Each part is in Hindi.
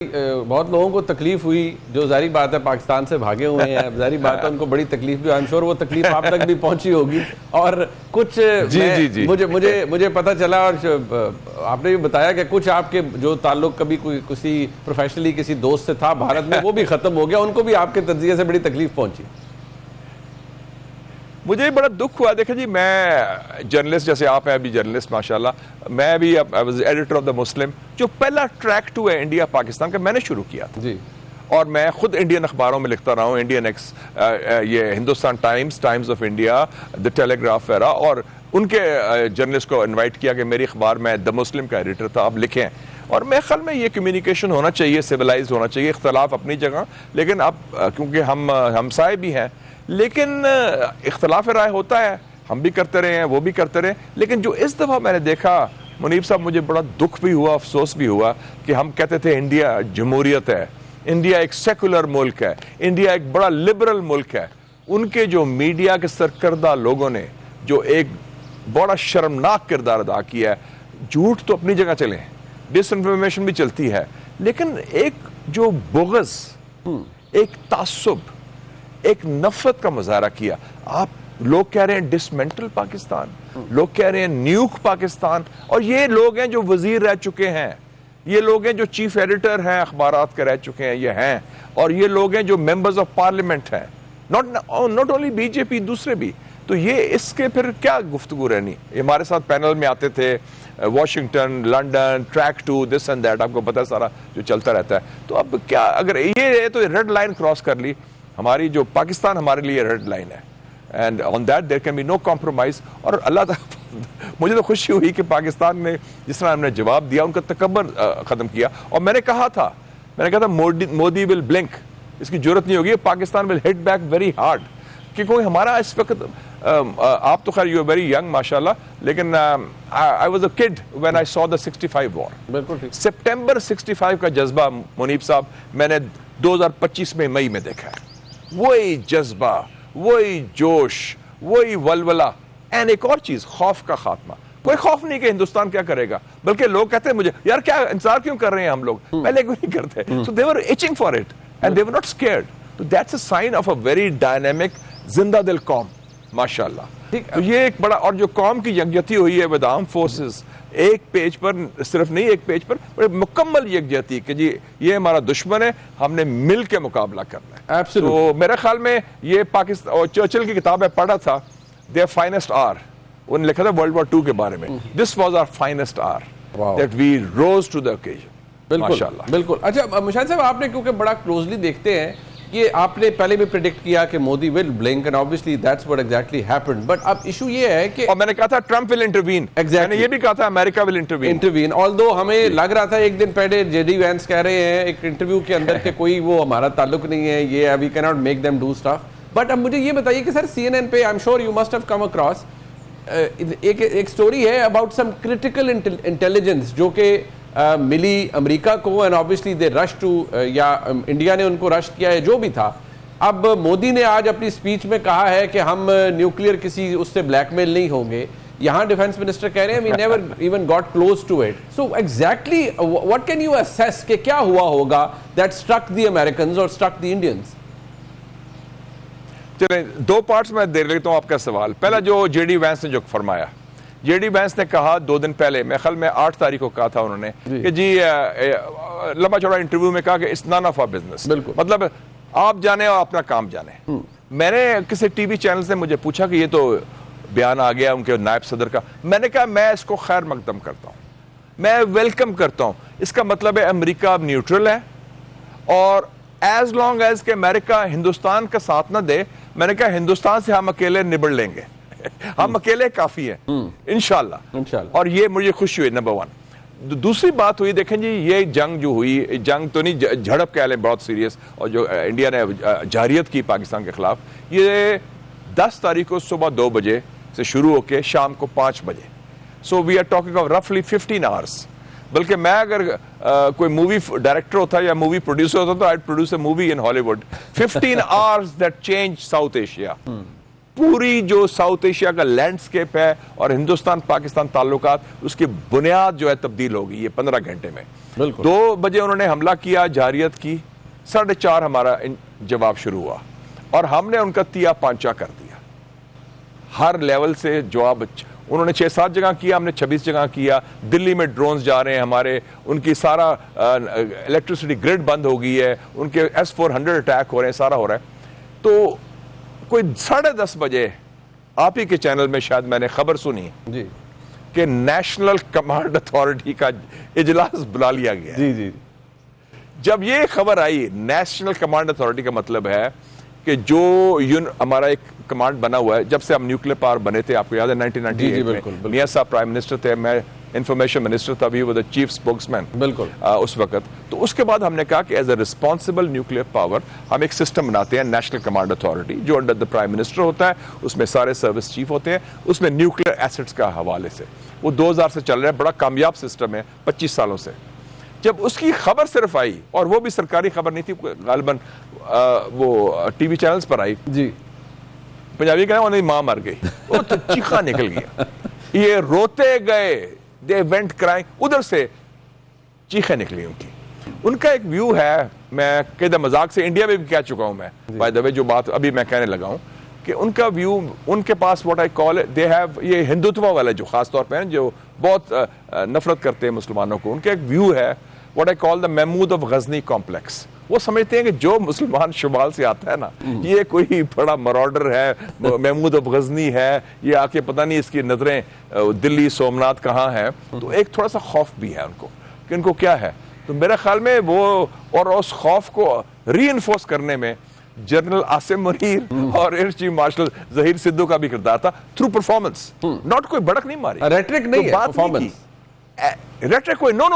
बहुत लोगों को तकलीफ हुई जो जारी बात है पाकिस्तान से भागे हुए हैं, जारी बात है उनको बड़ी तकलीफ भी, आई एम श्योर वो तकलीफ आप तक भी पहुंची होगी। और कुछ जी। मुझे पता चला और आपने भी बताया कि कुछ आपके जो ताल्लुक कभी किसी प्रोफेशनली किसी दोस्त से था भारत में वो भी खत्म हो गया, उनको भी आपके तज्जिए से बड़ी तकलीफ पहुंची। मुझे बड़ा दुख हुआ। देखिए जी, मैं जर्नलिस्ट, जैसे आप हैं अभी जर्नलिस्ट माशाल्लाह, मैं भी एडिटर ऑफ द मुस्लिम, जो पहला ट्रैक टू है इंडिया पाकिस्तान का मैंने शुरू किया था जी। और मैं खुद इंडियन अखबारों में लिखता रहा हूँ, इंडियन एक्स, ये Hindustan times, times of India, the telegraph वगैरह, और उनके जर्नलिस्ट को इनवाइट किया कि मेरी अखबार में द मुस्लिम का एडिटर था, आप लिखें। और मेरे ख्याल में ये कम्युनिकेशन होना चाहिए, सिविलाइज होना चाहिए, इख्तलाफ अपनी जगह, लेकिन अब क्योंकि हम हमसाए भी हैं, लेकिन इख्तलाफ राय होता है, हम भी करते रहे हैं, वो भी करते रहे। लेकिन जो इस दफ़ा मैंने देखा मुनीब साहब, मुझे बड़ा दुख भी हुआ, अफसोस भी हुआ कि हम कहते थे इंडिया जमहूरियत है, इंडिया एक सेकुलर मुल्क है, इंडिया एक बड़ा लिबरल मुल्क है। उनके जो मीडिया के सरकर्दा लोगों ने जो एक बड़ा शर्मनाक किरदार अदा किया है। झूठ तो अपनी जगह चले, डिसइंफॉर्मेशन भी चलती है, लेकिन एक जो बुग़्ज़, एक तासुब, एक नफरत का मुजाहरा किया। आप लोग कह रहे हैं डिसमेंटल पाकिस्तान, लोग कह रहे हैं न्यूक पाकिस्तान, और ये लोग हैं जो वजीर रह चुके हैं, ये लोग हैं जो चीफ एडिटर हैं अखबारात के रह चुके हैं, ये हैं, और ये लोग हैं जो मेंबर्स ऑफ पार्लियामेंट हैं, नॉट ओनली बीजेपी, दूसरे भी। तो ये इसके फिर क्या गुफ्तगू रहनी। हमारे साथ पैनल में आते थे Washington, London, track two, this and that, आपको पता है सारा जो चलता रहता है। तो अब क्या, अगर ये तो रेड लाइन क्रॉस कर ली, हमारी जो पाकिस्तान हमारे लिए रेड लाइन है, and on that there can be no compromise. और अल्लाह मुझे तो खुशी हुई कि पाकिस्तान ने जिस तरह हमने जवाब दिया, उनका तकब्बर खत्म किया। और मैंने कहा था मोदी विल ब्लिंक, इसकी जरूरत नहीं होगी, Pakistan will hit back very hard. क्योंकि हमारा इस वक्त, आप तो खैर यू आर वेरी यंग माशाल्लाह, लेकिन I was a kid when I saw the 65 war. बिल्कुल ठीक। सितंबर 65 का जज्बा मुनीब साहब मैंने 2025 में मई में देखा है। वही जज्बा, वही जोश, वही वलवला, एंड एक और चीज, खौफ का खात्मा। कोई खौफ नहीं कि हिंदुस्तान क्या करेगा, बल्कि लोग कहते हैं मुझे, यार क्या इंतजार क्यों कर रहे हैं हम लोग, पहले क्यों नहीं करते। So they were itching for it and they were not scared. तो that's a sign of a very dynamic जिंदा दिल कौम माशाल्लाह। तो ये एक बड़ा, और जो कौम की यकजहती हुई है विद आर्म फोर्सेस, एक पेज पर, सिर्फ नहीं एक पेज पर मुकम्मल यकजहती कि जी ये हमारा दुश्मन है, हमने मिल के मुकाबला करना है। तो मेरे ख्याल में ये पाकिस्तान, और चर्चिल की किताब में पढ़ा था, देयर फाइनेस्ट आवर, उन्होंने लिखा था वर्ल्ड वॉर 2 के बारे में, this was our finest hour that we rose to the occasion. माशाल्लाह, बिल्कुल। अच्छा मुशाहिद साहब, आपने क्योंकि बड़ा क्लोजली देखते हैं, ये आपने पहले भी प्रेडिक्ट किया कि Modi will blink, and obviously that's what exactly happened. But अब इशू ये है कि, और मैंने कहा था ट्रंप विल इंटरवीन, मैंने ये भी कहा था अमेरिका विल इंटरवीन। ऑल्दो हमें लग रहा था एक दिन पहले जेडी वैंस कह रहे हैं एक इंटरव्यू के अंदर कि कोई वो हमारा ताल्लुक नहीं है, ये we can not make them do stuff. But अब मुझे ये बताइए कि सर सीएनएन पे, I am sure you must have come across, एक स्टोरी है अबाउट सम क्रिटिकल इंटेलिजेंस जो कि मिली अमेरिका को, and obviously they rush to, या इंडिया ने उनको रश किया है, जो भी था। अब मोदी ने आज अपनी स्पीच में कहा है कि हम न्यूक्लियर किसी उससे ब्लैकमेल नहीं होंगे। यहाँ डिफेंस मिनिस्टर कह रहे हैं we never even got close to it. So exactly what can you assess कि क्या हुआ होगा दैट स्ट्रक द अमेरिकन्स और स्ट्रक द इंडियंस? चलिए, दो पार्ट्स में दे लेता हूँ आपका सवाल। पहला जो जेडी वैंस ने जो फरमाया, जेडी वैंस ने कहा 2 दिन पहले, मेरे ख्याल में 8 तारीख को कहा था उन्होंने कि जी लंबा चौड़ा इंटरव्यू में कहा कि it's none of our business, मतलब आप जाने और अपना काम जाने। मैंने किसी टीवी चैनल से मुझे पूछा कि ये तो बयान आ गया उनके नायब सदर का, मैंने कहा मैं इसको खैर मकदम करता हूँ, मैं वेलकम करता हूँ। इसका मतलब है अमेरिका अब न्यूट्रल है, और एज लॉन्ग एज के अमेरिका हिंदुस्तान का साथ ना दे, मैंने कहा हिंदुस्तान से हम अकेले निबड़ लेंगे हम अकेले काफी हैं इंशाल्लाह। और ये मुझे खुशी हुई, नंबर 1। दूसरी बात हुई, देखें जी, ये जंग जो हुई, जंग तो नहीं, झड़प कह लें, बहुत सीरियस, और जो इंडिया ने जारियत की पाकिस्तान के खिलाफ, ये 10 तारीख को सुबह 2 बजे से शुरू होकर शाम को 5 बजे। So we are talking of रफली 15 आवर्स। बल्कि मैं अगर कोई मूवी डायरेक्टर होता या मूवी प्रोड्यूसर होता तो I produce a movie in Hollywood. 15 hours that change south Asia. पूरी जो साउथ एशिया का लैंडस्केप है और हिंदुस्तान पाकिस्तान ताल्लुकात, उसकी बुनियाद जो है तब्दील होगी ये 15 घंटे में। बिल्कुल। 2 बजे उन्होंने हमला किया, जारियत की, 4:30 हमारा जवाब शुरू हुआ और हमने उनका तिया पांचा कर दिया। हर लेवल से जवाब उन्होंने 6-7 जगह किया, हमने 26 जगह किया। दिल्ली में ड्रोन्स जा रहे हैं हमारे, उनकी सारा इलेक्ट्रिसिटी ग्रिड बंद हो गई है, उनके S-400 अटैक हो रहे हैं, सारा हो रहा है। तो कोई 10:30 बजे आप ही के चैनल में शायद मैंने खबर सुनी जी कि नेशनल कमांड अथॉरिटी का इजलास बुला लिया गया है। जी जी जब ये खबर आई, नेशनल कमांड अथॉरिटी का मतलब है कि जो हमारा एक कमांड बना हुआ है, जब से हम न्यूक्लियर पावर बने थे, आपको याद है 1998 में मियां साहब प्राइम मिनिस्टर थे, मैं इंफॉर्मेशन मिनिस्टर था, भी वो द चीफ स्पोक्समैन बिल्कुल उस वक्त। तो उसके बाद हमने कहा कि as a responsible nuclear power हम एक सिस्टम बनाते हैं, नेशनल कमांड अथॉरिटी, जो अंडर द प्राइम मिनिस्टर होता है, उसमें सारे सर्विस चीफ होते हैं, उसमें न्यूक्लियर एसेट्स का हवाले से वो 2000 से चल रहा है, बड़ा कामयाब सिस्टम है 25 सालों से। जब उसकी खबर सिर्फ आई, और वो भी सरकारी खबर नहीं थी, गालिबन वो टीवी चैनल्स पर आई, जी पंजाबी कहें उन्हें मां मर गई, वो तो चीखा निकल गया, ये रोते गए, दे वेंट क्राइंग, उधर से चीखें निकली उनकी। उनका एक व्यू है, मैं कहता मजाक से इंडिया में भी कह चुका हूं मैं, बाय द वे जो बात अभी मैं कहने लगा हूं, कि उनका व्यू, उनके पास what I call they have, ये हिंदुत्व वाले जो खास तौर पे हैं, जो बहुत नफरत करते हैं मुसलमानों को, उनका एक व्यू है what I call the Mahmud of Ghazni complex. वो समझते हैं कि जो मुसलमान शुमाल से आता है ना, ये कोई बड़ा मरॉडर है, महमूद ऑफ गजनी है, ये आके पता नहीं इसकी नजरें दिल्ली सोमनाथ कहाँ है। तो एक थोड़ा सा खौफ भी है उनको कि इनको क्या है। तो मेरे ख्याल में वो, और उस खौफ को री-इन्फोर्स करने में जनरल आसिम मुनीर और air chief marshal Zaheer Sidhu का भी किरदार था, थ्रू परफॉर्मेंस, नॉट कोई भड़क नहीं मारी, रेटरिक नहीं है, परफॉर्मेंस। रेटरिक कोई नो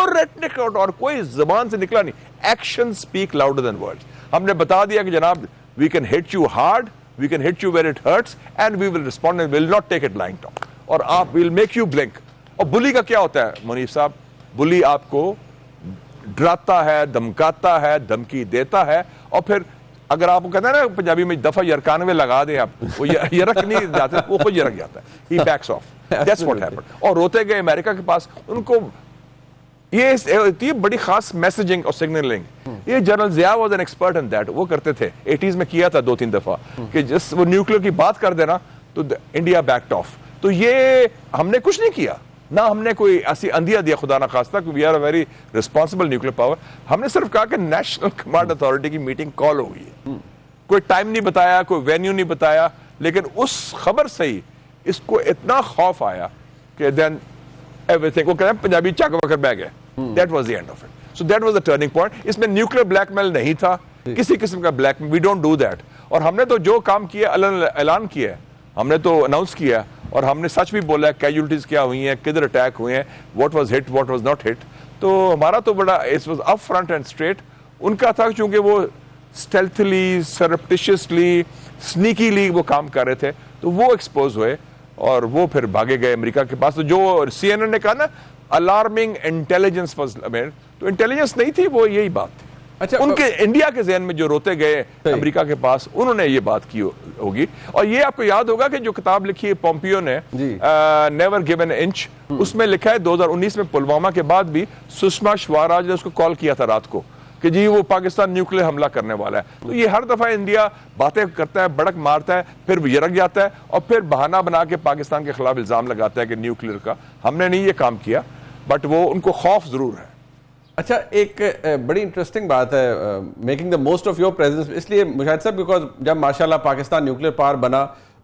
रेटरिक, और कोई जबान से निकला नहीं। Action speak louder than words. हमने बता दिया कि जनाब, we can hit you hard, we can hit you where it hurts, and we will respond and will not take it lying talk, और आप विल मेक यू ब्लिंक। और बुली का क्या होता है मुनीर साहब? बुली आपको डराता है, धमकाता है, धमकी देता है, और फिर अगर आपको कहते हैं ना पंजाबी में दफा यरकानवे लगा दे, आप वो यरक नहीं जाते, वो खुद यरक जाता है, he backs off. That's what happened. और रोते गए अमेरिका के पास, उनको ये बड़ी खास मैसेजिंग और सिग्नलिंग, ये general Zia was an expert in that, वो करते थे, 80s में किया था 2-3 दफा, कि जिस वो न्यूक्लियर की बात कर देना तो इंडिया बैक्ड ऑफ। तो ये हमने कुछ नहीं किया ना, हमने कोई ऐसी अंधिया दिया खुदा ना खास्ता, we are a very responsible nuclear power. हमने सिर्फ कहा कि नेशनल कमांड अथॉरिटी की मीटिंग कॉल हो गई है, कोई टाइम नहीं बताया, कोई वेन्यू नहीं बताया, लेकिन उस खबर से ही इसको इतना खौफ आया कि देन एवरीथिंग, वो कहते हैं पंजाबी चक वकर बह गए, that was the end of it. So that was the turning point. इसमें न्यूक्लियर ब्लैकमेल नहीं था, किसी किस्म का black, we don't do that. और हमने तो जो काम किया, ऐलान किया, हमने तो अनाउंस किया, और हमने सच भी बोला है कैजुअलिटीज क्या हुई हैं, किधर अटैक हुए हैं, what was hit, what was not hit. तो हमारा तो बड़ा it was up front end straight. उनका था क्योंकि वो स्टेल्थली, सरप्टिशियसली, स्नीकीली वो काम कर रहे थे, तो वो एक्सपोज हुए और वो फिर भागे गए अमेरिका के पास। तो जो CNN ने कहा ना अलार्मिंग इंटेलिजेंस वाज मेड, तो इंटेलिजेंस नहीं थी, वो यही बात थी। अच्छा, उनके इंडिया के जहन में जो रोते गए अमेरिका के पास, उन्होंने ये बात की होगी। और ये आपको याद होगा कि जो किताब लिखी है पोम्पियो ने, नेवर गिवन इंच, उसमें लिखा है 2019 में पुलवामा के बाद भी सुषमा स्वराज ने उसको कॉल किया था रात को कि जी वो पाकिस्तान न्यूक्लियर हमला करने वाला है। तो ये हर दफा इंडिया बातें करता है, बड़क मारता है, फिर यरक जाता है, और फिर बहाना बना के पाकिस्तान के खिलाफ इल्जाम लगाता है कि न्यूक्लियर का। हमने नहीं ये काम किया, बट वो उनको खौफ जरूर है। अच्छा, एक बड़ी इंटरेस्टिंग बात है, making the most of your presence, इसलिए मुशाहिद साहब, बिकॉज जब माशाल्लाह पाकिस्तान न्यूक्लियर पावर बना,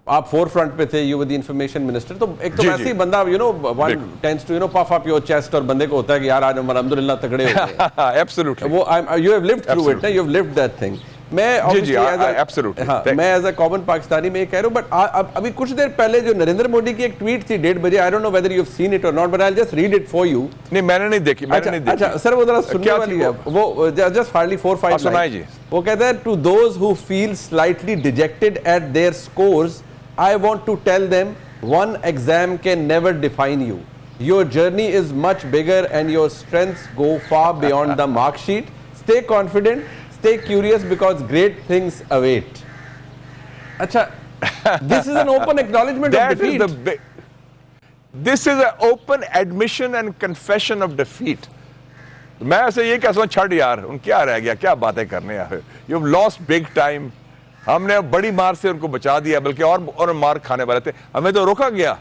आप फोर फ्रंट पे थे, you were the information minister, तो एक तो वैसे ही बंदा one tends to puff up your chest, और बंदे को होता है कि यार आज हम अल्हम्दुलिल्लाह तगड़े हो गए। एब्सोल्युटली, वो you have lived through it, you have lived that thing. मैं एब्सोल्युटली, मैं एज अ कॉमन पाकिस्तानी में कह रहा हूं, बट अभी कुछ देर पहले जो नरेंद्र मोदी की एक ट्वीट थी 1:30 बजे, I don't know whether you have seen it और not, but I will just read it for you. नहीं, मैंने नहीं देखी, अच्छा सर, वो जरा सुनने वाली है, वो जस्ट हार्डली 4-5 सुनाइए। वो कहता है, to those who feel slightly dejected at their scores, I want to tell them one exam can never define you. Your journey is much bigger and your strengths go far beyond the mark sheet. Stay confident, stay curious because great things await. Acha, this is an open acknowledgement of defeat. This is an open admission and confession of defeat. तो मैं ऐसे ये कहता हूँ छड़ यार, उन क्या रह गया, क्या बातें करने यार, you have lost big time. हमने बड़ी मार से उनको बचा दिया, बल्कि और मार खाने वाले थे, हमें तो रोका गया।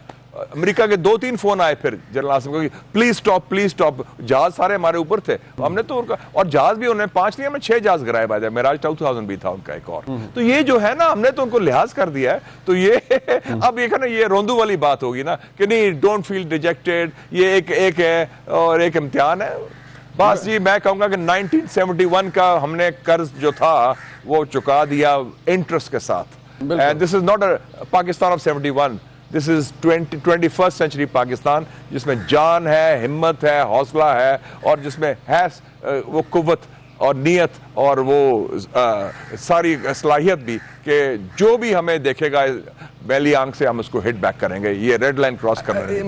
अमेरिका के 2-3 फोन आए फिर जनरल आसिम को, प्लीज स्टॉप। जहाज सारे हमारे ऊपर थे, हमने तो उनका, और जहाज भी उन्होंने 5 नहीं, हमें 6 जहाज गिराए बाय मेराज 2000 भी था उनका एक और। तो ये जो है ना, हमने तो उनको लिहाज कर दिया है। तो ये अब ये ना, ये रोंदू वाली बात होगी ना कि नहीं, डोंट फील रिजेक्टेड, ये एक है और एक इम्तिहान है। बस जी मैं कहूंगा कि 1971 का हमने कर्ज जो था वो चुका दिया इंटरेस्ट के साथ। And this is not a Pakistan of 71, this is 21st century Pakistan, जिसमें जान है, हिम्मत है, हौसला है, और जिसमें है वो कुव्वत और नीयत और वो सारी सलाहियत भी कि जो भी हमें देखेगा मैली आंख से हम उसको हिट बैक करेंगे, ये रेड लाइन क्रॉस करने नहीं देंगे।